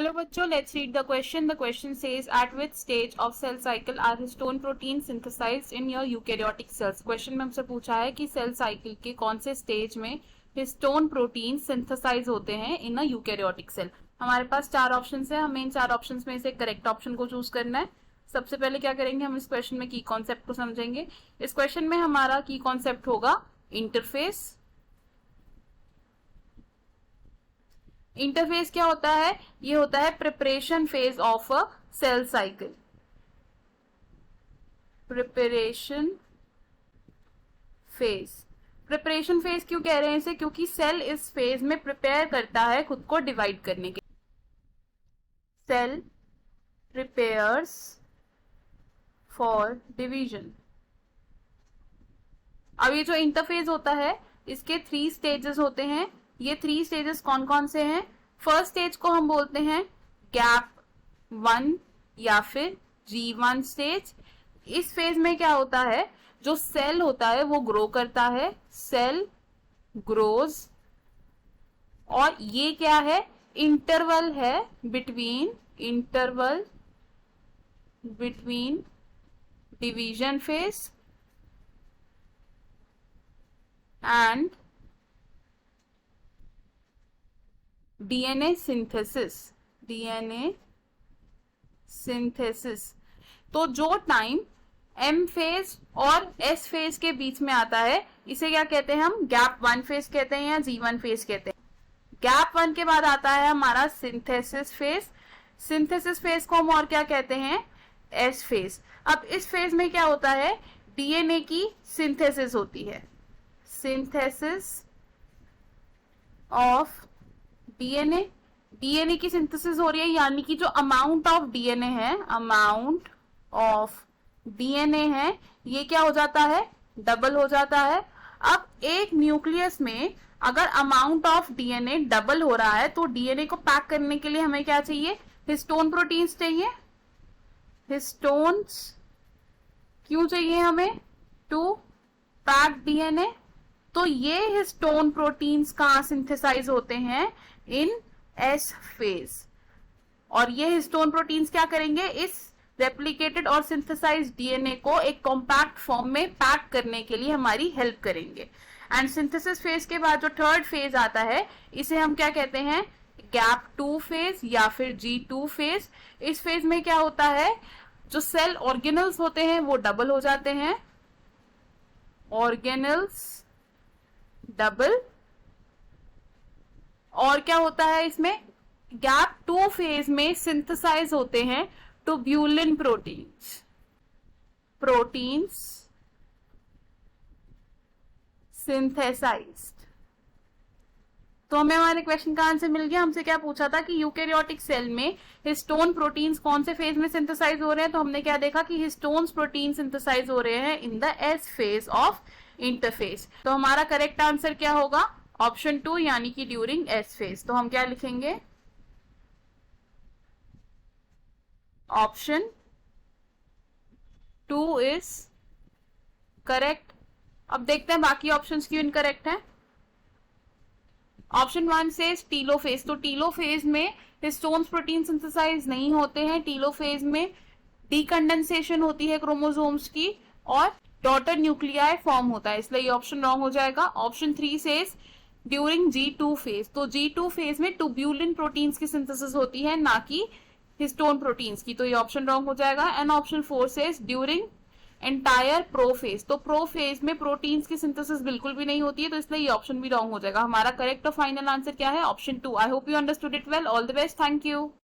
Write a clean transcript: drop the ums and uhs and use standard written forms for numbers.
Hello बच्चों, let's read the question. The question says, at which stage of cell cycle are histone protein synthesized in your eukaryotic cells? Question में हमसे पूछा है कि cell cycle के कौन से स्टेज में हिस्टोन प्रोटीन सिंथेसाइज होते हैं इन अ यूकैरियोटिक सेल। हमारे पास चार ऑप्शंस है, हमें इन चार ऑप्शंस में से करेक्ट ऑप्शन को चूज करना है। सबसे पहले क्या करेंगे, हम इस क्वेश्चन में की कॉन्सेप्ट को समझेंगे। इस क्वेश्चन में हमारा की कॉन्सेप्ट होगा इंटरफेस। इंटरफेस क्या होता है? ये होता है preparation phase of a cell cycle. Preparation phase, preparation phase क्यों कह रहे हैं इसे? क्योंकि सेल इस फेज में प्रिपेयर करता है खुद को डिवाइड करने के। Cell prepares for division. अब ये जो इंटरफेज होता है इसके 3 स्टेजेस होते हैं। ये 3 स्टेजेस कौन कौन से हैं? फर्स्ट स्टेज को हम बोलते हैं गैप 1 या फिर G1 स्टेज। इस फेज में क्या होता है, जो सेल होता है वो ग्रो करता है, सेल ग्रोज। और ये क्या है? इंटरवल है between division phase and DNA synthesis. तो जो टाइम एम फेज और एस फेज के बीच में आता है इसे क्या कहते हैं? हम गैप 1 फेज कहते हैं या G1 फेज कहते हैं। गैप 1 के बाद आता है हमारा सिंथेसिस फेज। सिंथेसिस फेज को हम और क्या कहते हैं? S phase. अब इस फेज में क्या होता है? डीएनए की सिंथेसिस होती है। सिंथेसिस ऑफ डीएनए की सिंथेसिस हो रही है, यानी कि जो अमाउंट ऑफ डीएनए है ये क्या हो जाता है? डबल हो जाता है। अब एक न्यूक्लियस में अगर अमाउंट ऑफ डीएनए डबल हो रहा है तो डीएनए को पैक करने के लिए हमें क्या चाहिए? हिस्टोन प्रोटीन्स चाहिए। हिस्टोन्स क्यों चाहिए हमें? To pack DNA. तो ये हिस्टोन प्रोटीन्स कहां सिंथेसाइज होते हैं? In S phase. और ये हिस्टोन प्रोटीन्स क्या करेंगे? इस रेप्लिकेटेड और सिंथेसाइज डीएनए को एक कॉम्पैक्ट फॉर्म में पैक करने के लिए हमारी हेल्प करेंगे। एंड सिंथेसिस फेज के बाद जो थर्ड फेज आता है इसे हम क्या कहते हैं? गैप 2 फेज या फिर G2 फेज। इस फेज में क्या होता है? जो सेल ऑर्गेनल्स होते हैं वो डबल हो जाते हैं, ऑर्गेनल्स डबल। और क्या होता है इसमें? गैप 2 फेज में सिंथेसाइज होते हैं ट्यूब्यूलिन प्रोटीन्स सिंथेसाइज्ड। तो हमें हमारे क्वेश्चन का आंसर मिल गया। हमसे क्या पूछा था कि यूकैरियोटिक सेल में हिस्टोन प्रोटीन्स कौन से फेज में सिंथेसाइज हो रहे हैं? तो हमने क्या देखा कि हिस्टोन्स प्रोटीन सिंथेसाइज हो रहे हैं in the S phase of interface. तो हमारा करेक्ट आंसर क्या होगा? ऑप्शन 2 यानी कि ड्यूरिंग एस फेज। तो हम क्या लिखेंगे? Option 2 is correct. अब देखते हैं बाकी ऑप्शंस क्यों इनकरेक्ट हैं। ऑप्शन 1 से टीलोफेज। तो टीलोफेज में हिस्टोन्स प्रोटीन सिंथेसाइज नहीं होते हैं। टीलोफेज में डीकंडेंसेशन होती है क्रोमोसोम्स की और डॉटर न्यूक्लियाई फॉर्म होता है, इसलिए ये ऑप्शन रॉन्ग हो जाएगा। ऑप्शन 3 से ड्यूरिंग G2 फेज। तो G2 फेज में ट्यूब्यूलिन प्रोटीन्स की सिंथेसिस होती है, ना कि हिस्टोन प्रोटीन्स की, तो ये ऑप्शन रॉन्ग हो जाएगा। एंड ऑप्शन 4 से ड्यूरिंग एंटायर प्रोफेज। तो प्रोफेज में प्रोटीन्स की सिंथेसिस बिल्कुल भी नहीं होती है, तो इसलिए ये ऑप्शन भी रॉन्ग हो जाएगा। हमारा करेक्ट और फाइनल आंसर क्या है? Option 2। I hope you understood it well. All the best. Thank you.